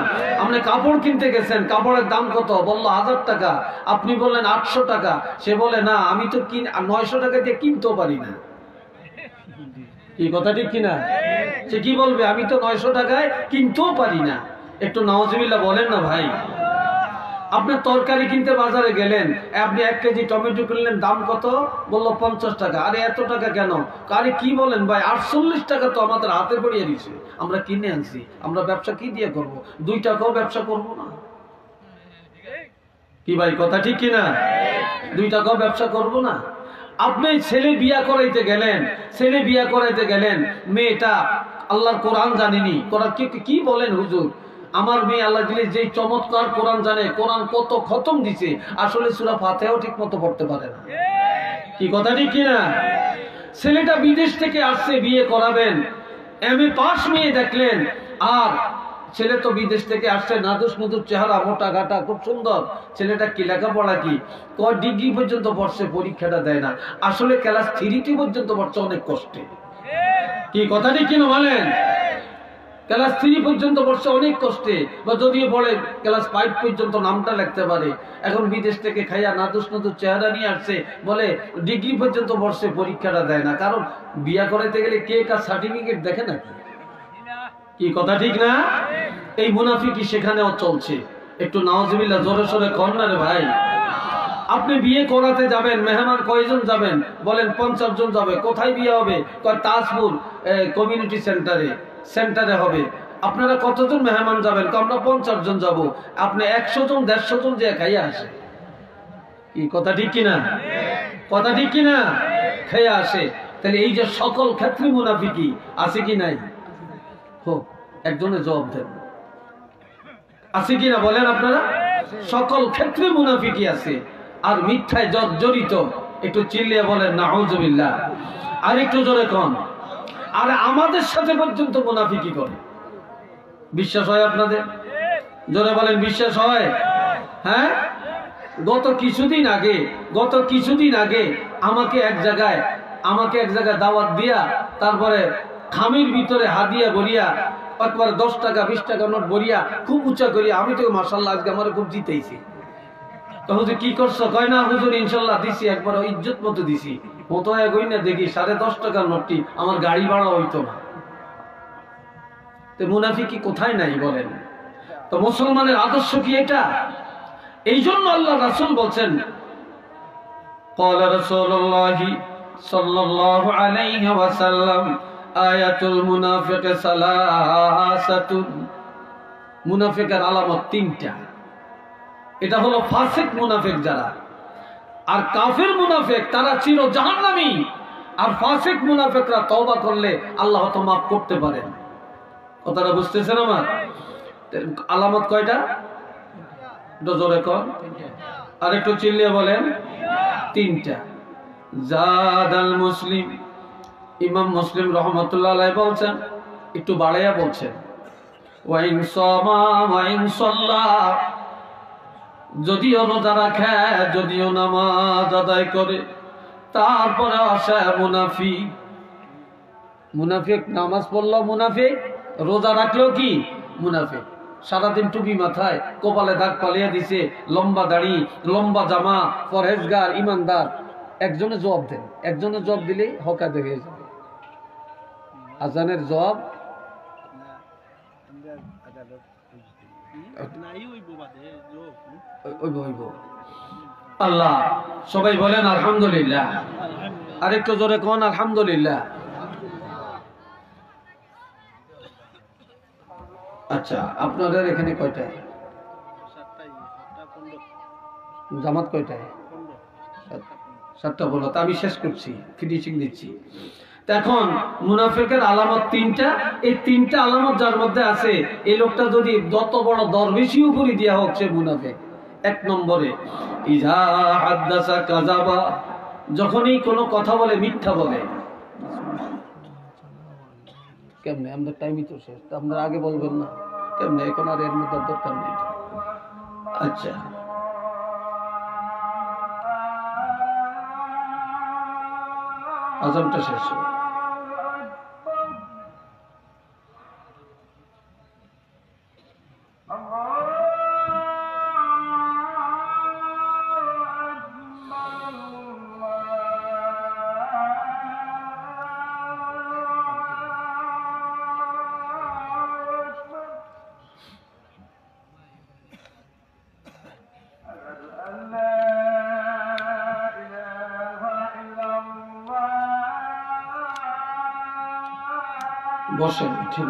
আপনি কাপড় কিনতে গেছেন, কাপড়ের দাম কত, বললো 1000 টাকা, আপনি বললেন 800 টাকা, সে বলে না আমি তো 900 টাকা দিয়ে কিনতেও পারি না। কি কথা ঠিক কিনা? সে কি বলবে, আমি তো 900 টাকায় কিনতেও পারি না। একটু নাউজুবিল্লাহ বলেন না ভাই। আপনি তরকারি কিনতে বাজারে গেলেন, আপনি 1 কেজি টমেটো কিনলেন, দাম কত, বললো 50 টাকা। আরে এত টাকা কেন? আরে কি বলেন ভাই, 48 টাকা তো আমাদের হাতে পড়িয়ে দিচ্ছে, আমরা কিনে আনছি, আমরা ব্যবসা কি দিয়ে করব? 2 টাকাও ব্যবসা করব না? কি ভাই কথা ঠিক কিনা? 2 টাকাও ব্যবসা করব না? আপনি ছেলে বিয়া করাইতে গেলেন, ছেলে বিয়া করাইতে গেলেন, মেয়েটা আল্লাহর কোরআন জানেনি। কোরআন কি বলেন হুজুর, আমার মেয়ে আল্লাহ দিলে যে চমৎকার কোরআন জানে, কোরআন কত খতম দিছে, আসলে সূরা ফাতিহাও ঠিক মতো পড়তে পারে না। কি কথা ঠিক কিনা? ছেলেটা বিদেশ থেকে আসছে, বিয়ে করাবেন, এমএ পাস মেয়ে দেখলেন, আর ছেলে তো বিদেশ থেকে আসছে, নাদুস নুদুস চেহারা, মোটা ঘাটা, খুব সুন্দর। ছেলেটা কি লেখাপড়া কি, ডিগ্রি পর্যন্ত পড়ছে, পরীক্ষাটা দেয় না। আসলে ক্লাস 3 পর্যন্ত পড়ছে অনেক কষ্টে। কি কথা ঠিক কিনা বলেন? ক্লাস 3 পর্যন্ত পড়ছে অনেক কষ্টে, বা যদিও পড়ে ক্লাস 5 পর্যন্ত নামটা লিখতে পারে। এখন বিদেশ থেকে খাইয়া নাদুস নুদুস চেহারা নিয়ে আসছে, বলে ডিগ্রি পর্যন্ত পড়ছে, পরীক্ষাটা দেয় না। কারণ বিয়া করাইতে গেলে কে কার সার্টিফিকেট দেখে নাকি? কি কথা ঠিক না? এই মুনাফিকি সেখানেও চলছে। একটু নাউজুবিল্লাহ জোরে সোরে কর না রে ভাই। আপনি বিয়ে করাতে যাবেন, মেহমান কয়জন যাবেন, বলেন 50 জন যাবে। কোথায় বিয়ে হবে? তাজপুর কমিউনিটি সেন্টারে হবে। আপনারা কতজন মেহমান যাবেন? আমরা 50 জন যাব। আপনি 100 জন 150 জন যে খাইয়া আসে। কি কথা ঠিক কিনা? কথা ঠিক কিনা? খাইয়া আসে। তাহলে এই যে সকল ক্ষেত্রে মুনাফিকি আছে কি নাই? হোক, একজনের জবাব দেন, আছে কিনা বলেন আপনারা? সকল ক্ষেত্রে মুনাফিকি আছে, আর মিথ্যায় জড়িত। একটু চিল্লিয়ে বলেন নাউজুবিল্লাহ। আর একটু জোরে কন। আর আমাদের সাথে পর্যন্ত মুনাফিকি করে। বিশ্বাস হয় আপনাদের? জোরে বলেন, বিশ্বাস হয়? হ্যাঁ, গত কিছুদিন আগে আমাকে এক জায়গায় দাওয়াত দিয়া, তারপরে খামির ভিতরে হাদিয়া বলিয়া, একবার 10 টাকা 20 টাকা নোট বলিয়া খুব উঁচা করিয়া, আমি তো মাশাআল্লাহ আজকে আমার খুব জিতেছি। তো হুজুর কি করছো? কয় না হুজুর ইনশাল্লাহ দিছি, একবার ইজ্জত মতো দিছি। মতো এগোই না, দেখি 10.5 টাকার নোটটি আমার গাড়ি ভাড়া হইতো না। তো মুনাফিকি কোথায় নাই বলেন? তো মুসলমানের আদর্শ কি এটা? এই জন্য আল্লাহ রাসূল বলছেন, ক্বালা রাসূলুল্লাহি সাল্লাল্লাহু আলাইহি ওয়াসাল্লাম, আয়াতুল মুনাফিকি সালাসাতুন। মুনাফিকের আলামত 3টা। এটা হলো ফাসিক মুনাফিক যারা, আর কাফের মুনাফিক তারা চির জাহান্নামী। আর ফাসিক মুনাফিকরা তওবা করলে আল্লাহ তো মাফ করতে পারেন। কথাটা বুঝতেছেন আমার? আলামত কয়টা? জোরে কর, আর একটু চিল্লিয়ে বলেন। 3টা। জাদাল মুসলিম, ইমাম মুসলিম রাহমাতুল্লাহ আলাইহি বলছেন, একটু বাড়াইয়া বলছেন, ওয়াইন সামা ওয়াইন সাল্লা, যদিও রোজা রাখে, যদিও নামাজ আদায় করে, তারপরে আসে মুনাফিক। মুনাফিক নামাজ পড়লো মুনাফিক, রোজা রাখলেও কি মুনাফিক। সারাদিন টুপি মাথায়, কপালে দাগ পালিয়ে দিছে, লম্বা দাড়ি, লম্বা জামা, পরহেজগার, ইমানদার। একজনে জবাব দেন, একজনে জবাব দিলে হকা দেখে যাবে। আজানের জবাব আল্লাহ। সবাই বলেন আলহামদুলিল্লাহ। আরেকটু জোরে কোন আলহামদুলিল্লাহ। আচ্ছা, আপনাদের এখানে কয়টায় জামাত? কয়টায়? 7টা বলো, তা আমি শেষ করছি, ফিনিশিং দিচ্ছি। এখন মুনাফিকের আলামত 3টা। এই 3টা আলামত যার মধ্যে আছে, এই লোকটা যদি যত বড় দরবেশি উপরে দেওয়া হোক, সে মুনাফিক। 1 নম্বরে, ইজা হাদাসা কাযাবা, যখনই কোনো কথা বলে মিথ্যা বলে। কেমনে? আমাদের টাইমই তো শেষ, আপনারা আগে বলবেন না কেমনে? এখন আর এর মধ্যে দরকার নেই। আচ্ছা, আজানটা শেষ হবে। বসেন, ঠিক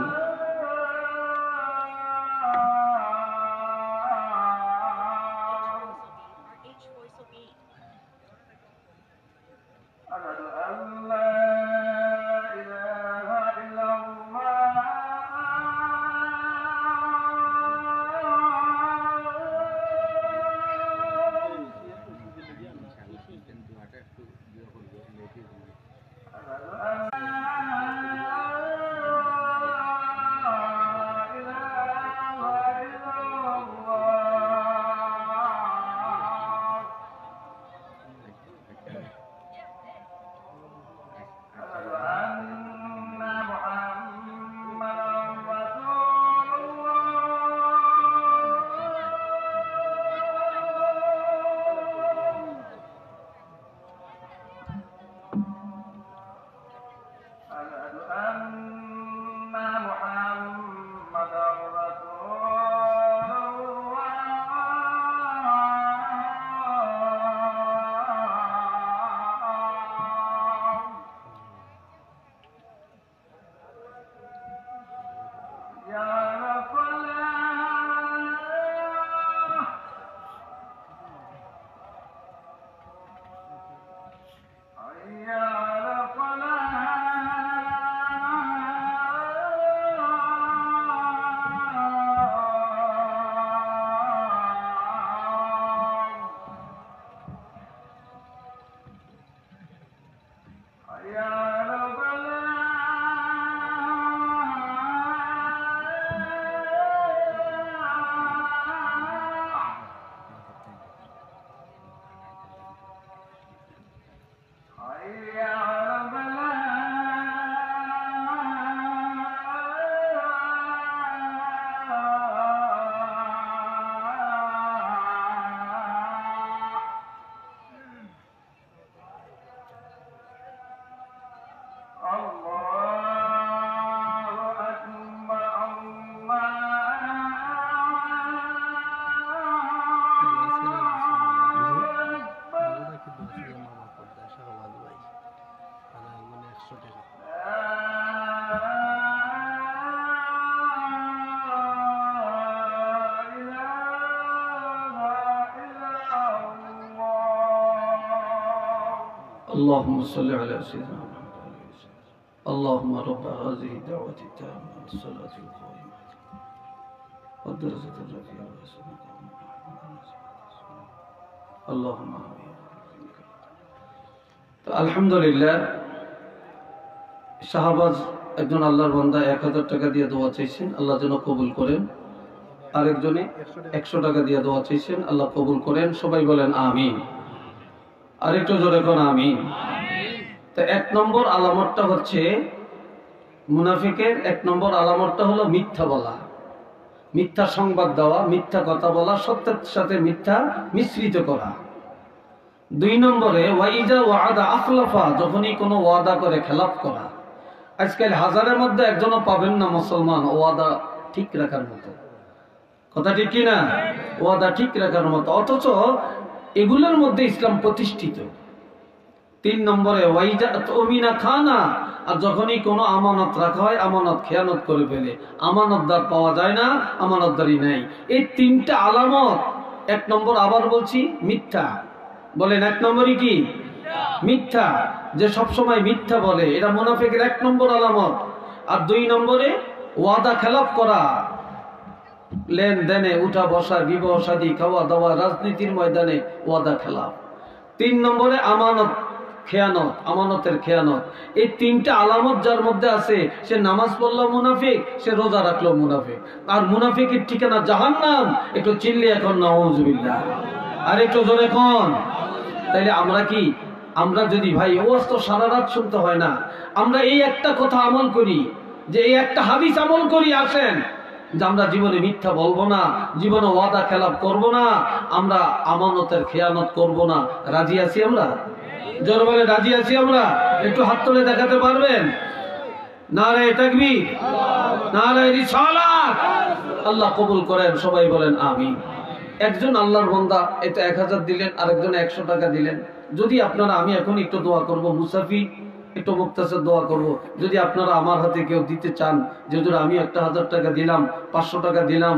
اللهم صل على سيدنا محمد. اللهم رب هذه الدعوة التامة والصلاة القائمة والدرجة الرفيعة اللهم آمين. আলহামদুলিল্লাহ, শাহবাজ একজন আল্লাহর বান্দা 1000 টাকা দিয়ে দোয়া চাইছেন, আল্লাহ যেন কবুল করেন। আরেকজনে 100 টাকা দিয়ে দোয়া চাইছেন, আল্লাহ কবুল করেন। সবাই বলেন আমিন। আরেকটু জোরে কোন আমিন। তো 1 নম্বর আলামতটা হচ্ছে মুনাফিকের 1 নম্বর আলামতটা হলো মিথ্যা বলা, মিথ্যা সংবাদ দেওয়া, মিথ্যা কথা বলা, সত্যের সাথে মিথ্যা মিশ্রিত করা। 2 নম্বরে ওয়াইজা ওয়াদা আখলাফা, যখনই কোনো ওয়াদা করে খেলাফ করা। আজকাল হাজারের মধ্যে একজনও পাবেন না মুসলমান ওয়াদা ঠিক রাখার মতো। কথা ঠিক কিনা? ওয়াদা ঠিক রাখার মতো, অথচ এগুলোর মধ্যে ইসলাম প্রতিষ্ঠিত। 3 নম্বরে ওয়াইজা তুমিনা খানা, আর যখনই কোনো আমানত রাখা হয় আমানত খেয়ানত করে ফেলে, আমানতদার পাওয়া যায় না, আমানতদারি নাই। এই 3টা আলামত। 1 নম্বর আবার বলছি মিথ্যা। বলেন 1 নম্বরই কি? মিথ্যা। যে সব সময় মিথ্যা বলে, এটা মুনাফিকের 1 নম্বর আলামত। আর 2 নম্বরে ওয়াদা খেলাফ করা, লেনদেনে উঠা বসা, বিবাহ শাদী, খাওয়া দাওয়া, রাজনীতির ময়দানে ওয়াদা খেলাফ। 3 নম্বরে আমানত খেয়ানত, আমানতের খেয়ানত, এই তিনটা আলামত যার মধ্যে আছে, সে নামাজ পড়লো মুনাফিক, সে রোজা রাখলো মুনাফিক। আর মুনাফিকের ঠিকানা জাহান্নাম। একটু চিল্লি এখন নাউযুবিল্লাহ, আর একটু জোরে কোন। তাইলে আমরা যদি ভাই ওয়াজ তো সারা রাত শুনতে হয় না, আমরা এই একটা কথা আমল করি, যে এই একটা হাদিস আমল করি, আসেন যে আমরা জীবনে মিথ্যা বলবো না, জীবনে ওয়াদা খেলাপ করব না, আমরা আমানতের খেয়ানত করব না। রাজি আছি আমরা? জোরে বলে রাজি আছি আমরা? একটু হাত তুলে দেখাতে পারবেন? নারে তাকবীর, নারে রিসালাত। আল্লাহ কবুল করেন, সবাই বলেন আমিন। একজন আল্লাহর বান্দা এটা 1000 দিলেন, আরেকজন 100 টাকা দিলেন। যদি আপনারা, আমি এখন একটু দোয়া করব, মুসাফি একটু মুক্তাসের দোয়া করব, যদি আপনারা আমার হাতে কেউ দিতে চান, যে হুজুর আমি একটা 1000 টাকা দিলাম, 500 টাকা দিলাম,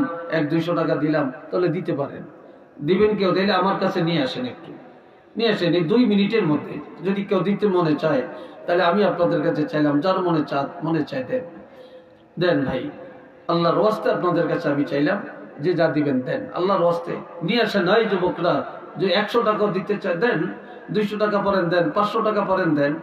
200 টাকা দিলাম, তাহলে দিতে পারেন। দিবেন কেউ? দিলে আমার কাছে নিয়ে আসেন, একটু নিয়ে আসেন এই 2 মিনিটের মধ্যে। যদি কেউ দিতে মনে চায়, তাহলে আমি আপনাদের কাছে চাইলাম, যার মনে চায় দেন, দেন ভাই। আল্লাহর ওয়াস্তে আপনাদের কাছে আমি চাইলাম, যে যা দিবেন দেন, আল্লাহর ওয়াস্তে নিয়ে আসেন। এই যুবকরা, যে 100 টাকা দিতে চায় দেন, 200 টাকা পরেন দেন, 500 টাকা পরেন দেন।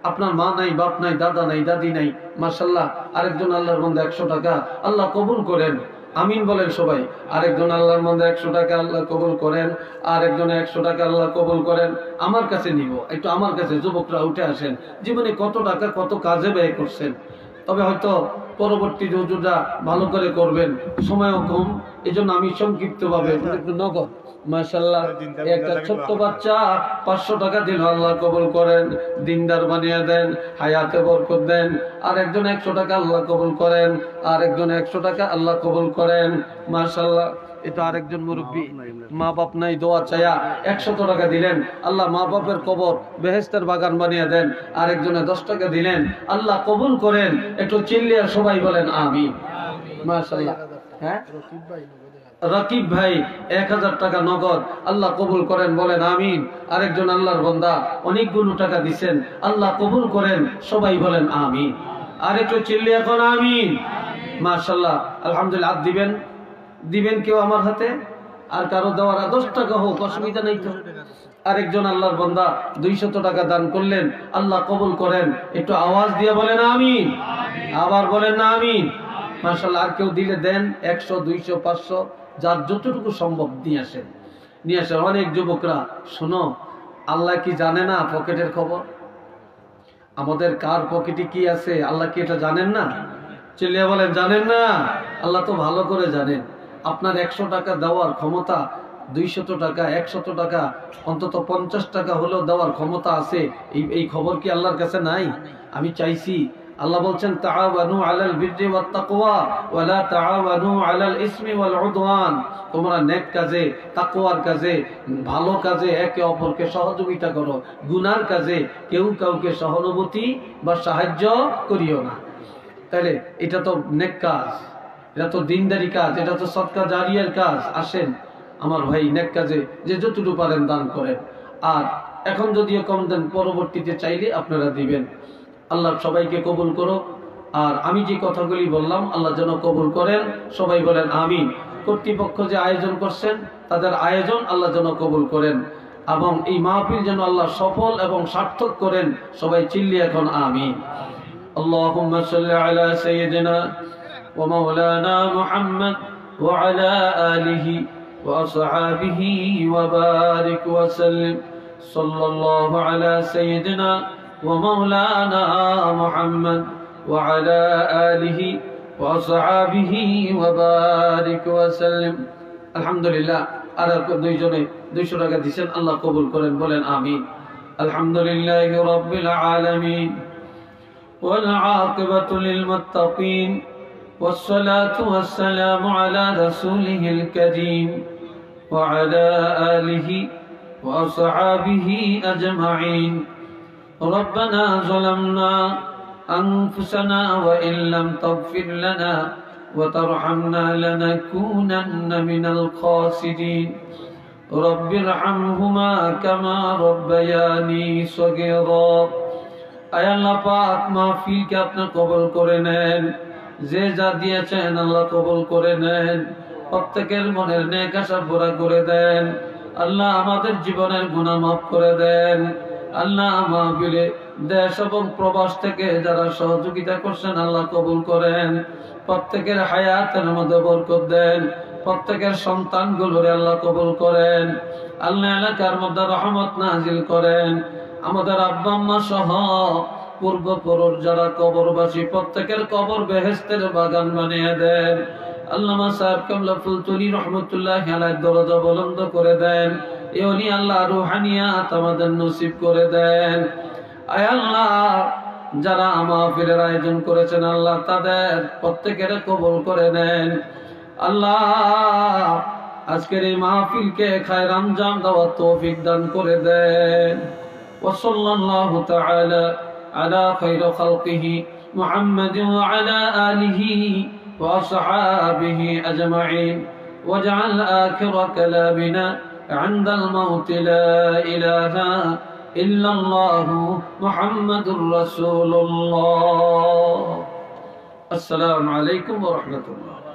আপনার মা নাই, বাপ নাই, দাদা নাই, দাদি নাই, মাশাআল্লাহ আরেকজন আল্লাহর বান্দা 100 টাকা, আল্লাহ কবুল করেন, আমিন বলেন সবাই। আরেকজন আল্লাহর বান্দা 100 টাকা, আল্লাহ কবুল করেন। আরেকজন 100 টাকা, আল্লাহ কবুল করেন। আমার কাছে নিব, একটু আমার কাছে যুবকরা উঠে আসেন। জীবনে কত টাকা কত কাজে ব্যয় করছেন, তবে হয়তো পরবর্তী হুজুররা ভালো করে করবেন, সময়ও কম, এই জন্য আমি সংক্ষিপ্ত ভাবে একটু নগদ। মাশাআল্লাহ, একটা ছোট্ট বাচ্চা 500 টাকা দিল, আল্লাহ কবুল করেন, দিনদার বানিয়ে দেন, হায়াতে বরকত দেন। আর একজন 100 টাকা, আল্লাহ কবুল করেন। আর একজন 100 টাকা, আল্লাহ কবুল করেন। মাশাআল্লাহ, এটা আরেকজন মুরব্বী, মা বাপ নাই, দোয়া চায়া 100 টাকা দিলেন, আল্লাহ মা বাপের কবর বেহেশতের বাগান বানিয়ে দেন। আরেকজনে 10 টাকা দিলেন, আল্লাহ কবুল করেন। একটু চিল্লিয়ে সবাই বলেন আমিন। মাশাআল্লাহ। হ্যাঁ, রকিব ভাই 1000 টাকা নগদ, আল্লাহ কবুল করেন, বলেন আমিন। আরেকজন আল্লাহর বান্দা অনেকগুলো টাকা দিচ্ছেন, আল্লাহ কবুল করেন, সবাই বলেন আমিন। আর একটু চিল্লি এখন আমিন। মাশাআল্লাহ, আলহামদুলিল্লাহ। আর দিবেন কেউ আমার হাতে? আর কারো দেওয়ার 10 টাকা হোক, অসুবিধা নেই তো। আরেকজন আল্লাহর বান্দা 200 টাকা দান করলেন, আল্লাহ কবুল করেন। একটু আওয়াজ দিয়ে বলেন আমিন, আবার বলেন না আমিন। মাশাআল্লাহ। আর কেউ দিলে দেন, 100, 200, 500, যার যতটুকু সম্ভব নিয়ে আসেন, নিয়ে আসেন। অনেক যুবকরা, শোনো, আল্লাহ কি জানে না পকেটের খবর? আমাদের কার পকেটে কি আছে আল্লাহ কি এটা জানেন না? চিল্লিয়ে বলেন জানেন না? আল্লাহ তো ভালো করে জানেন। আপনার 100 টাকা দেওয়ার ক্ষমতা, 200 টাকা, 100 টাকা, অন্তত 50 টাকা হলেও দেওয়ার ক্ষমতা আছে। এই খবর কি আল্লাহর কাছে নাই? আমি চাইছি, আল্লাহ বলছেন তাআওয়ানু আলাল বিররি ওয়াত তাকওয়া ওয়া লা তাআওয়ানু আলাল ইসমি ওয়াল উদওয়ান। তোমরা নেক কাজে, তাকওয়ার কাজে, ভালো কাজে একে অপরকে সহযোগিতা করো, গুনার কাজে কেউ কাউকে সহানুভূতি বা সাহায্য করিও না। তাহলে এটা তো নেক কাজ, এটা তো দিনদারি কাজ, এটা তো সদকা জারিয়ার কাজ। আসেন আমার ভাই, নেক কাজে যে যতটুকু পারেন দান করেন। আর এখন যদিও কম দেন, পরবর্তীতে চাইলে আপনারা দিবেন। আল্লাহ সবাইকে কবুল করো। আর আমি যে কথাগুলি বললাম, আল্লাহ যেন কবুল করেন, সবাই বলেন আমিন। কর্তৃপক্ষ যে আয়োজন করছেন, তাদের আয়োজন আল্লাহ যেন কবুল করেন, এবং এই মাহফিল যেন আল্লাহ সফল এবং সার্থক করেন। সবাই চিল্লি এখন আমিন। আল্লাহুম্মা সাল্লি আলা সাইয়্যিদিনা ওয়া মাওলানা মুহাম্মদ ওয়া আলা আলিহি ওয়া আসহাবিহি ওয়া বারিক ওয়া সাল্লিম। সাল্লাল্লাহু আলা সাইয়্যিদিনা ومولانا محمد وعلى آله وصحبه وبارك وسلم. আলহামদুলিল্লাহ। আর দুইজনে 200 টাকা দিবেন, আল্লাহ কবুল করেন, বলেন আমিন। আলহামদুলিল্লাহি রাব্বিল আলামিন ওয়াল আকিবাতু লিল মুত্তাকিন ওয়াস সালাতু ওয়াস সালামু আলা রাসূলিহিল কারীম ওয়া আলা আলিহি ওয়া আসহাবিহি আজমাইন। ربنا ظلمنا أنفسنا وإن لم تغفر لنا وترحمنا لنكونن من الخاسرين. رب ارحمهما كما ربياني صغيرا. আয় আল্লাহ পাক, মাহফিলকে আপনি কবুল করে নেন। যে যা দিয়েছেন আল্লাহ কবুল করে নেন। প্রত্যেকের মনের নেক আশা পুরা করে দেন। আল্লাহ আমাদের জীবনের গুনাহ মাফ করে দেন। আল্লাহ মাহফিলে দেশ এবং প্রবাস থেকে যারা সহযোগিতা করছেন আল্লাহ কবুল করেন। প্রত্যেকের হায়াতের মধ্যে বরকত দেন, প্রত্যেকের সন্তানগুলোরে আল্লাহ কবুল করেন। আল্লাহ এলাকার মধ্যে রহমত নাজিল করেন। আমাদের আব্বা আম্মা সহ পূর্বপুরুষ যারা কবরবাসী প্রত্যেকের কবর বেহেশতের বাগান বানিয়ে দেন। আল্লামা সাহেব কামলা ফুলতুলি রহমতুল্লাহ আলাইহির দরজা বুলন্দ করে দেন। এই ওলি আল্লাহ রুহানিয়াত আমাদের নসিব করে দেন। আয় আল্লাহ, যারা মাহফিলের আয়োজন করেছেন আল্লাহ তাদের প্রত্যেকের কবুল করে নেন। আল্লাহ আজকের এই মাহফিলকে খায়র আঞ্জাম দেওয়ার তৌফিক দান করে দেন। ওয়া সাল্লাল্লাহু তাআলা আলা খায়রি খালকিহি মুহাম্মাদিন ওয়া আলা আলিহি ওয়া আসহাবিহি আজমাইন ওয়াজআল আখিরা কালামিনা ইনদাল মাউত লা ইলাহা ইল্লাল্লাহু মুহাম্মাদুর রাসূলুল্লাহ। আসসালামু আলাইকুম ওয়া রাহমাতুল্লাহ।